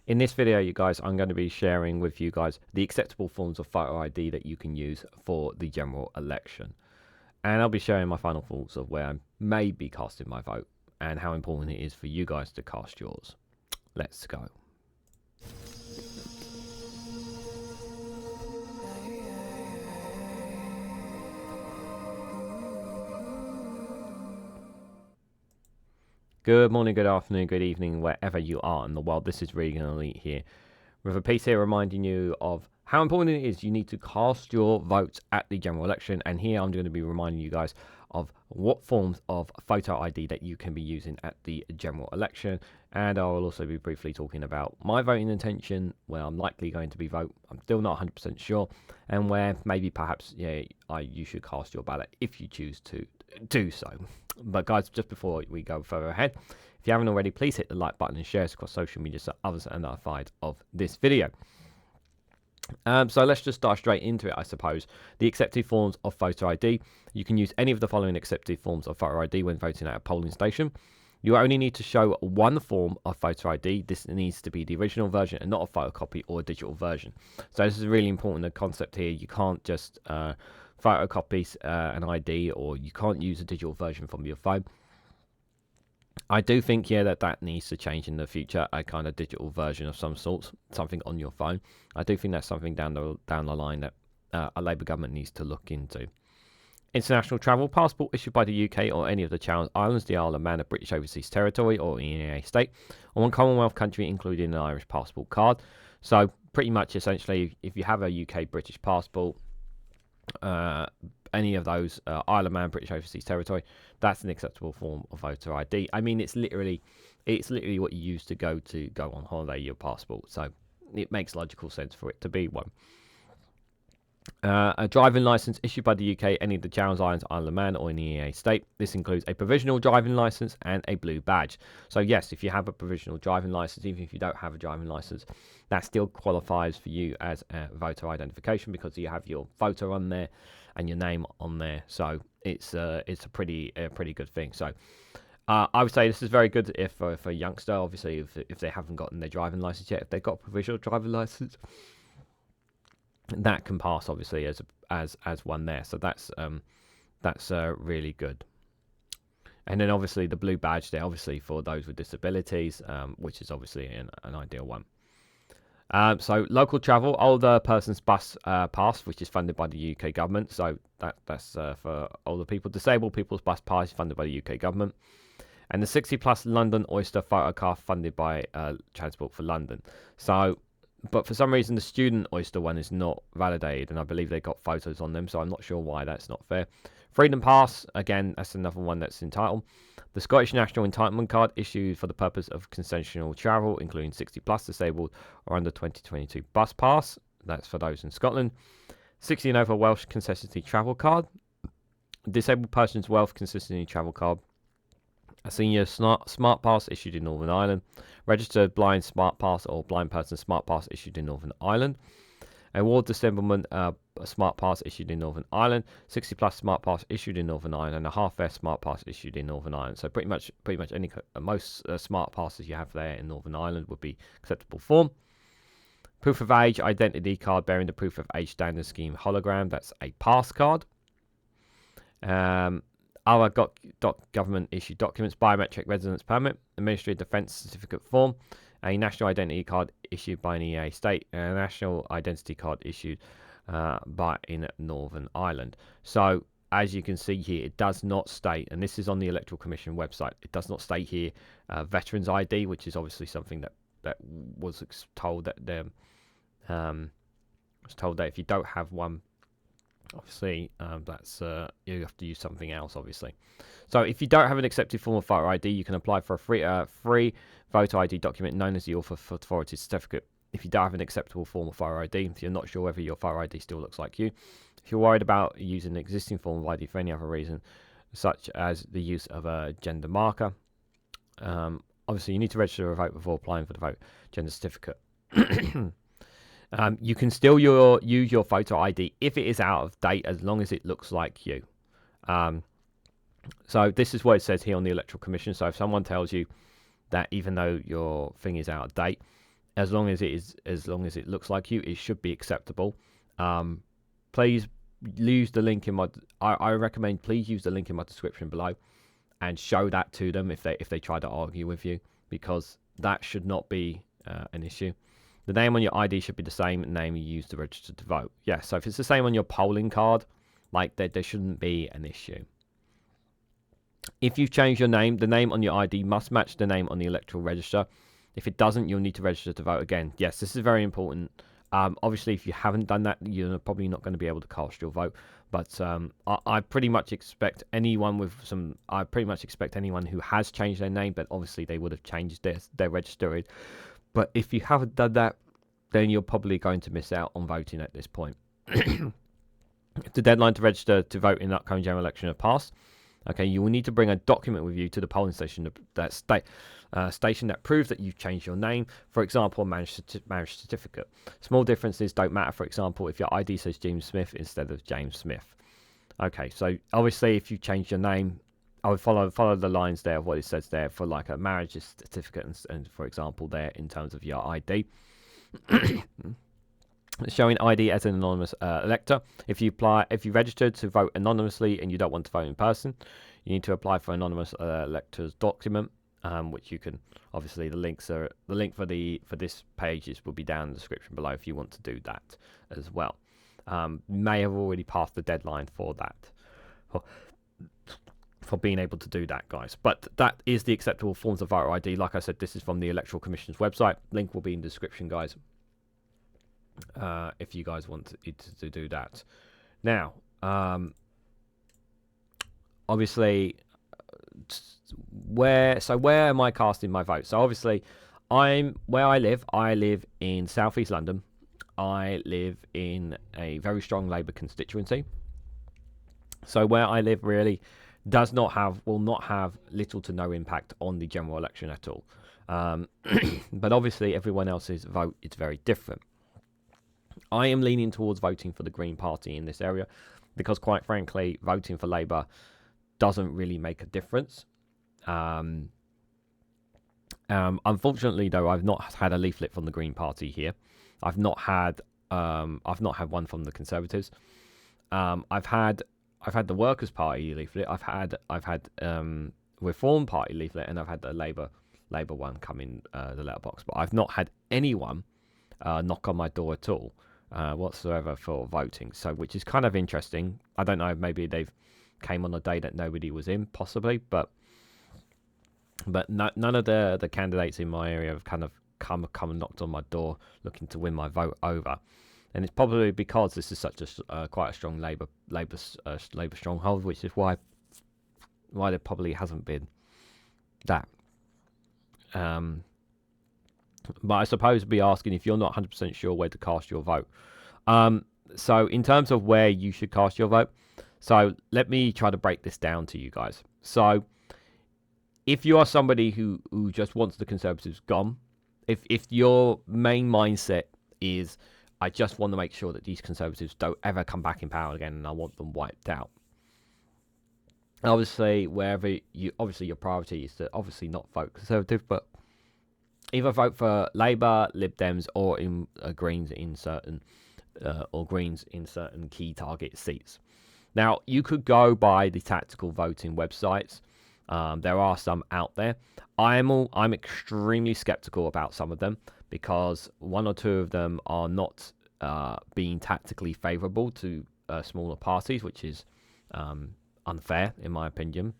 In this video, you guys, I'm going to be sharing with you guys the acceptable forms of photo ID that you can use for the general election. And I'll be sharing my final thoughts of where I may be casting my vote and how important it is for you guys to cast yours. Let's go. Good morning, good afternoon, good evening, wherever you are in the world. This is Reganelite here with a piece here reminding you of how important it is you need to cast your votes at the general election. And here I'm going to be reminding you guys of what forms of photo ID that you can be using at the general election. And I will also be briefly talking about my voting intention, where I'm likely going to be vote. I'm still not 100% sure, and where maybe perhaps you should cast your ballot if you choose to do so. But guys, just before we go further ahead, if you haven't already, please hit the like button and share us across social media so others are notified of this video. So let's just dive straight into it, I suppose. The accepted forms of photo ID. You can use any of the following accepted forms of photo ID when voting at a polling station. You only need to show one form of photo ID. This needs to be the original version and not a photocopy or a digital version. So this is really important, the concept here. You can't just photocopy an ID, or you can't use a digital version from your phone. I do think that needs to change in the future, a kind of digital version of some sort, something on your phone. I do think that's something down the line that a Labour government needs to look into. International travel passport issued by the UK or any of the Channel Islands, the Isle of Man, a British Overseas Territory or EEA state, or one Commonwealth country including an Irish passport card. So pretty much essentially, if you have a UK British passport, any of those, Isle of Man, British Overseas Territory, that's an acceptable form of voter ID. I mean, it's literally what you use to go on holiday, your passport. So it makes logical sense for it to be one. A driving license issued by the UK, any of the Channel Islands, Isle of Man, or an EEA state. This includes a provisional driving license and a blue badge. So yes, if you have a provisional driving license, even if you don't have a driving license, that still qualifies for you as a voter identification, because you have your photo on there and your name on there. So it's a pretty good thing. So I would say this is very good if for a youngster, obviously, if they haven't gotten their driving license yet. If they've got a provisional driving license, that can pass obviously as one there. So that's really good. And then obviously the blue badge there, obviously for those with disabilities, which is obviously an ideal one. So local travel, older person's bus pass, which is funded by the UK government. So that's for older people. Disabled people's bus pass, funded by the UK government. And the 60+ London Oyster photo card, funded by Transport for London. So, but for some reason the student Oyster one is not validated, and I believe they got photos on them, so I'm not sure why that's not fair. Freedom Pass, again, that's another one that's entitled. The Scottish National Entitlement Card, issued for the purpose of consensual travel, including 60+ disabled or under 2022 bus pass. That's for those in Scotland. 60 and over Welsh consistency travel card. Disabled person's Welsh consistency travel card. A senior smart pass issued in Northern Ireland. Registered blind smart pass or blind person smart pass issued in Northern Ireland. A ward disablement smart pass issued in Northern Ireland. 60+ smart pass issued in Northern Ireland, and a half-fare smart pass issued in Northern Ireland. So pretty much most smart passes you have there in Northern Ireland would be acceptable form. Proof of age identity card bearing the proof of age standard scheme hologram. That's a pass card. Our government issued documents, biometric residence permit, a Ministry of Defence certificate form, a national identity card issued by an EA state, and a national identity card issued in Northern Ireland. So as you can see here, it does not state, and this is on the Electoral Commission website, it does not state here Veterans ID, which is obviously something that was told that if you don't have one, obviously that's you have to use something else, obviously. So if you don't have an accepted form of photo ID, you can apply for a free photo ID document known as the authority certificate. If you don't have an acceptable form of photo ID, if you're not sure whether your photo ID still looks like you, if you're worried about using an existing form of ID for any other reason, such as the use of a gender marker, obviously you need to register a vote before applying for the vote gender certificate. You can still use your photo ID if it is out of date, as long as it looks like you. So this is what it says here on the Electoral Commission. So if someone tells you that even though your thing is out of date, as long as it looks like you, it should be acceptable. Please use the link in my. I recommend please use the link in my description below, and show that to them if they try to argue with you, because that should not be an issue. The name on your ID should be the same name you use to register to vote. Yeah, so if it's the same on your polling card, like there shouldn't be an issue. If you've changed your name, the name on your ID must match the name on the electoral register. If it doesn't, you'll need to register to vote again. Yes, this is very important. Obviously, if you haven't done that, you're probably not going to be able to cast your vote. But I pretty much expect anyone with some. I pretty much expect anyone who has changed their name, but obviously they would have changed their register. But if you haven't done that, then you're probably going to miss out on voting at this point. The deadline to register to vote in the upcoming general election has passed. Okay, you will need to bring a document with you to the polling station station that proves that you've changed your name. For example, a marriage certificate. Small differences don't matter. For example, if your ID says James Smith instead of James Smith. Okay, so obviously, if you change your name, I would follow the lines there of what it says there for like a marriage certificate and for example, there in terms of your ID. Showing ID as an anonymous elector. If you registered to vote anonymously and you don't want to vote in person, you need to apply for anonymous electors document, which you can obviously the link for this page will be down in the description below if you want to do that as well. May have already passed the deadline for that, for being able to do that, guys. But that is the acceptable forms of voter ID. Like I said, this is from the Electoral Commission's website. Link will be in the description, guys. If you guys want to do that. Now, obviously, where am I casting my vote? So obviously, where I live in southeast London. I live in a very strong Labour constituency. So where I live really will not have little to no impact on the general election at all. But obviously, everyone else's vote is very different. I am leaning towards voting for the Green Party in this area because, quite frankly, voting for Labour doesn't really make a difference. Unfortunately, though, I've not had a leaflet from the Green Party here. I've not had one from the Conservatives. I've had the Workers' Party leaflet. I've had Reform Party leaflet, and I've had the Labour one come in the letterbox. But I've not had anyone knock on my door at all whatsoever for voting. So, which is kind of interesting. I don't know. Maybe they've came on a day that nobody was in, possibly. But none of the candidates in my area have kind of come and knocked on my door looking to win my vote over. And it's probably because this is such a quite a strong Labour stronghold, which is why there probably hasn't been that. But I suppose be asking if you're not 100% sure where to cast your vote. So in terms of where you should cast your vote, so let me try to break this down to you guys. So if you are somebody who just wants the Conservatives gone, if your main mindset is I just want to make sure that these Conservatives don't ever come back in power again and I want them wiped out. Obviously, your priority is to obviously not vote Conservative, but either vote for Labour, Lib Dems, or in Greens in certain key target seats. Now, you could go by the tactical voting websites. There are some out there. I'm extremely skeptical about some of them because one or two of them are not being tactically favourable to smaller parties, which is unfair in my opinion.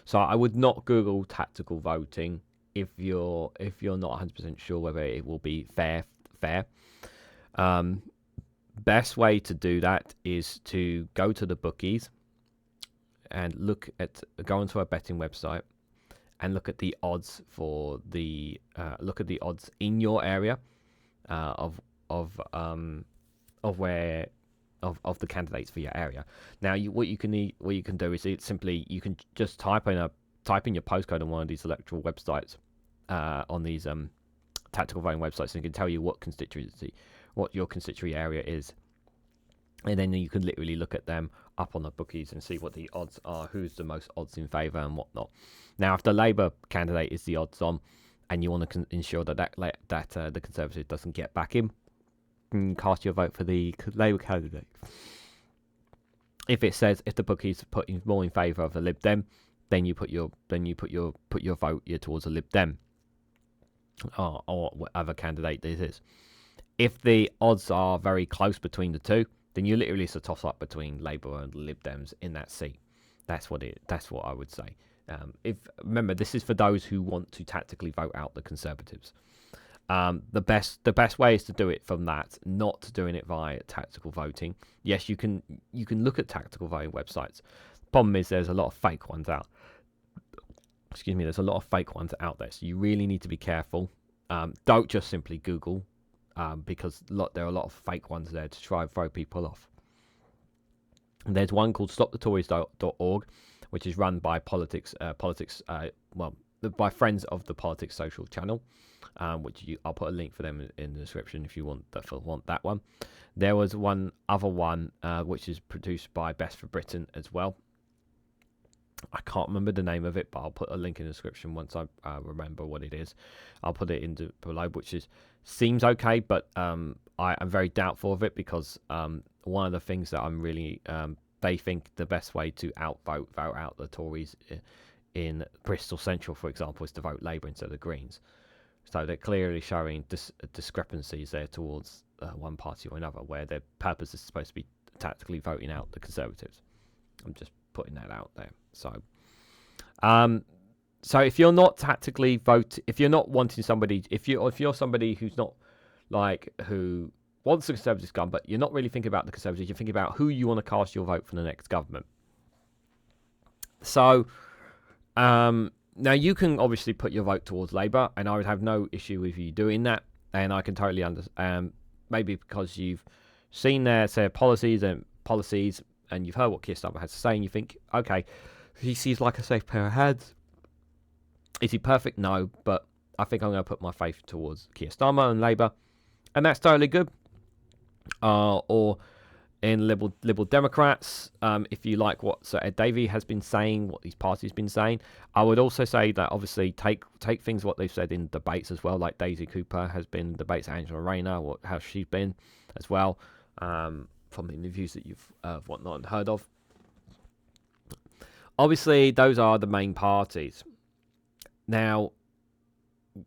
So I would not Google tactical voting if you're not 100% sure whether it will be fair. Best way to do that is to go to the bookies and go onto a betting website and look at the odds for the odds in your area of the candidates for your area. Now, what you can do is you can just type in your postcode on one of these electoral websites on these tactical voting websites, and it can tell you what your constituency area is. And then you can literally look at them up on the bookies and see what the odds are, who's the most odds in favour and whatnot. Now, if the Labour candidate is the odds on, and you want to ensure that the Conservative doesn't get back in, cast your vote for the Labour candidate. If the bookies putting more in favour of the Lib Dem, then you put your vote towards the Lib Dem or whatever candidate this is. If the odds are very close between the two, then you literally it's a toss up between Labour and the Lib Dems in that seat. That's what I would say. Remember, this is for those who want to tactically vote out the Conservatives. The best way is to do it from that, not doing it via tactical voting. Yes, you can look at tactical voting websites. Problem is, there's a lot of fake ones out. Excuse me, there's a lot of fake ones out there, so you really need to be careful. Don't just simply Google, because there are a lot of fake ones there to try and throw people off. And there's one called stopthetories.org, which is run by by friends of the Politics Social channel, I'll put a link for them in the description if you want that one. There was one other one which is produced by Best for Britain as well. I can't remember the name of it, but I'll put a link in the description once I remember what it is. I'll put it into below, which seems okay, but I'm very doubtful of it because one of the things that I'm really they think the best way to vote out the Tories in Bristol Central, for example, is to vote Labour instead of Greens. So they're clearly showing discrepancies there towards one party or another, where their purpose is supposed to be tactically voting out the Conservatives. I'm just putting that out there. So if you're not tactically if you're not wanting somebody, if you're somebody who's not who wants the Conservatives gone, but you're not really thinking about the Conservatives, you're thinking about who you want to cast your vote for the next government. So now you can obviously put your vote towards Labour, and I would have no issue with you doing that, and I can totally understand, maybe because you've seen their policies, and you've heard what Keir Starmer has to say, and you think, okay, he seems like a safe pair of hands. Is he perfect? No, but I think I'm going to put my faith towards Keir Starmer and Labour, and that's totally good. Or in Liberal Democrats, if you like what Sir Ed Davey has been saying, what these parties been saying, I would also say that obviously take things what they've said in debates as well, like Daisy Cooper has been in debates, Angela Rayner, how she's been as well, from interviews that you've whatnot heard of. Obviously, those are the main parties. Now,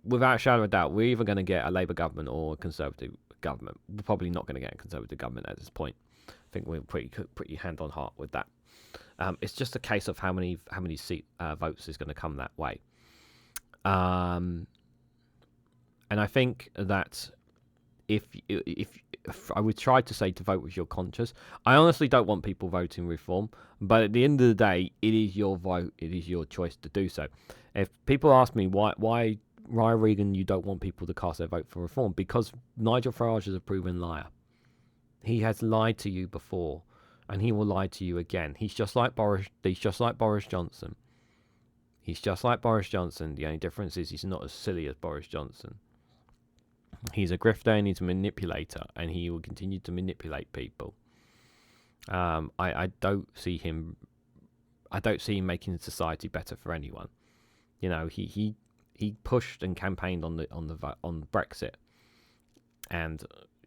without a shadow of a doubt, we're either going to get a Labour government or a Conservative government. We're probably not going to get a Conservative government at this point. I think we're pretty hand on heart with that. It's just a case of how many seat votes is going to come that way. And I think that if I would try to say to vote with your conscience, I honestly don't want people voting reform, but at the end of the day, it is your vote, it is your choice to do so. If people ask me why Regan, you don't want people to cast their vote for reform, because Nigel Farage is a proven liar. He has lied to you before, and he will lie to you again. He's just like Boris Johnson. He's just like Boris Johnson. The only difference is he's not as silly as Boris Johnson. He's a grifter and he's a manipulator, and he will continue to manipulate people. I don't see him making society better for anyone. You know, he pushed and campaigned on Brexit, and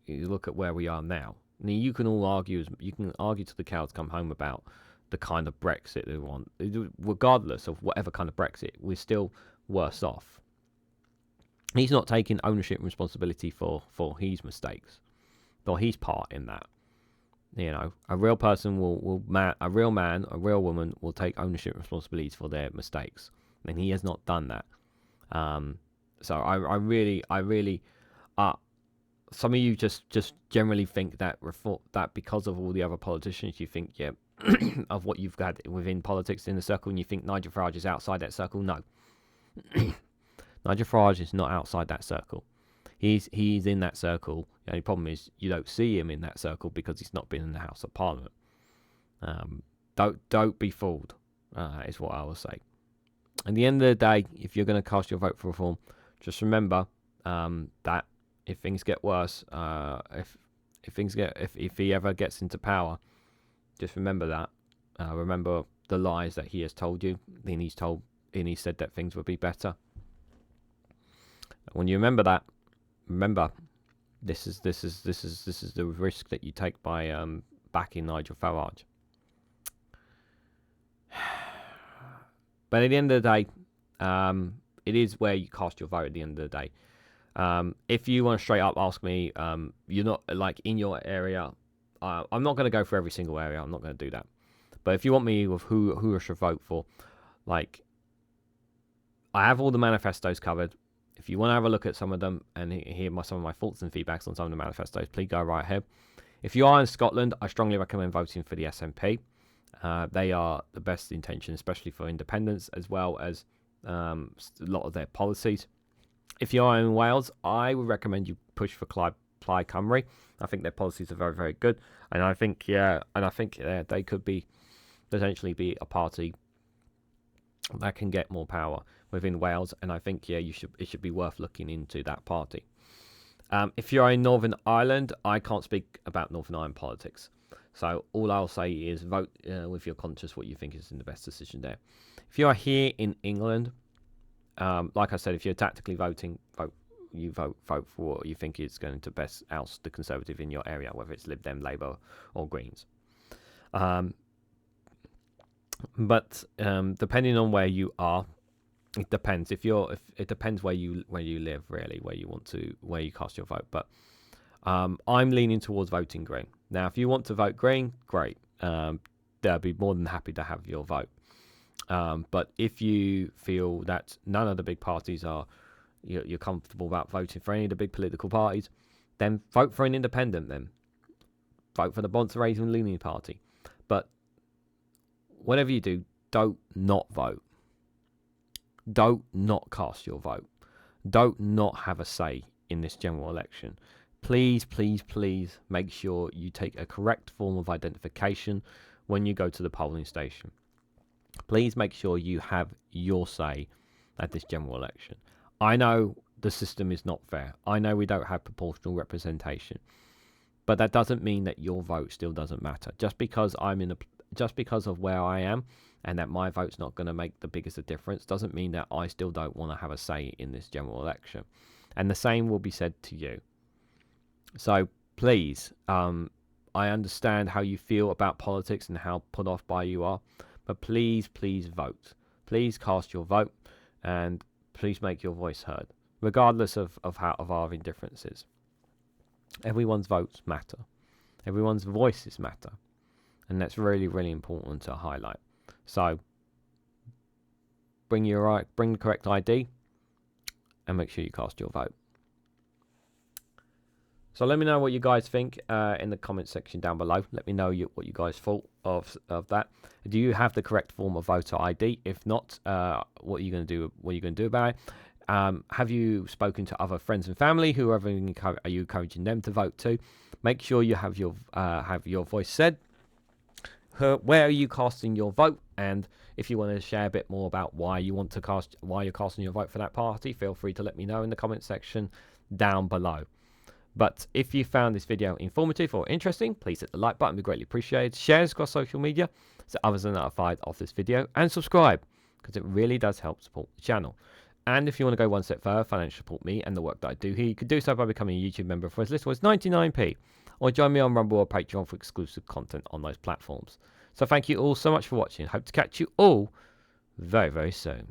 you look at where we are now. I mean, you can argue till the cows come home about the kind of Brexit they want. Regardless of whatever kind of Brexit, we're still worse off. He's not taking ownership and responsibility for his mistakes, or his part in that. You know, a real person a real woman will take ownership and responsibility for their mistakes, and he has not done that. So I really, some of you just generally think that because of all the other politicians, you think, yeah, of what you've got within politics in the circle, and you think Nigel Farage is outside that circle. No. Nigel Farage is not outside that circle. He's in that circle. The only problem is you don't see him in that circle because he's not been in the House of Parliament. Don't be fooled, is what I will say. At the end of the day, if you're going to cast your vote for reform, just remember that if things get worse, if he ever gets into power, just remember that. Remember the lies that he has told you, and he's said that things will be better. When you remember that, remember this is the risk that you take by backing Nigel Farage. But at the end of the day, it is where you cast your vote. At the end of the day, if you want to straight up ask me, you're not like in your area. I'm not going to go for every single area. I'm not going to do that. But if you want me with who I should vote for, like, I have all the manifestos covered. If you want to have a look at some of them and hear some of my thoughts and feedbacks on some of the manifestos, please go right ahead. If you are in Scotland, I strongly recommend voting for the SNP. They are the best intention, especially for independence, as well as a lot of their policies. If you are in Wales, I would recommend you push for Plaid Cymru. I think their policies are very, very good, and I think they could be potentially be a party that can get more power within Wales, and I think it should be worth looking into that party. If you're in Northern Ireland, I can't speak about Northern Ireland politics, so all I'll say is vote with your conscience what you think is in the best decision there. If you are here in England, like I said, if you're tactically voting, vote for what you think is going to best oust the Conservative in your area, whether it's Lib Dem, Labour, or Greens. But depending on where you are, it depends. It depends where you live, really, where you cast your vote. But I'm leaning towards voting Green. Now, if you want to vote Green, great. They'll be more than happy to have your vote. But if you feel that none of the big parties you're comfortable about voting for any of the big political parties, then vote for an independent. Then vote for the Bonds-Raising Leaning Party. But whatever you do, don't not vote. Don't not cast your vote. Don't not have a say in this general election. Please, please, please make sure you take a correct form of identification when you go to the polling station. Please make sure you have your say at this general election. I know the system is not fair. I know we don't have proportional representation. But that doesn't mean that your vote still doesn't matter. Just because of where I am and that my vote's not going to make the biggest of difference doesn't mean that I still don't want to have a say in this general election. And the same will be said to you. So please, I understand how you feel about politics and how put off by you are, but please, please vote. Please cast your vote and please make your voice heard, regardless of our indifferences. Everyone's votes matter. Everyone's voices matter. And that's really, really important to highlight. So bring the correct ID and make sure you cast your vote. So let me know what you guys think in the comment section down below. Let me know what you guys thought of that. Do you have the correct form of voter ID? If not, what are you going to do? What are you going to do about it? Have you spoken to other friends and family? Are you encouraging them to vote too? Make sure you have your voice said. Where are you casting your vote? And if you want to share a bit more about why you're casting your vote for that party, feel free to let me know in the comment section down below. But if you found this video informative or interesting, please hit the like button, it'd be greatly appreciated. Share this across social media so others are notified of this video, and subscribe because it really does help support the channel. And if you want to go one step further, financially support me and the work that I do here, you can do so by becoming a YouTube member for as little as 99p, or join me on Rumble or Patreon for exclusive content on those platforms. So thank you all so much for watching. Hope to catch you all very, very soon.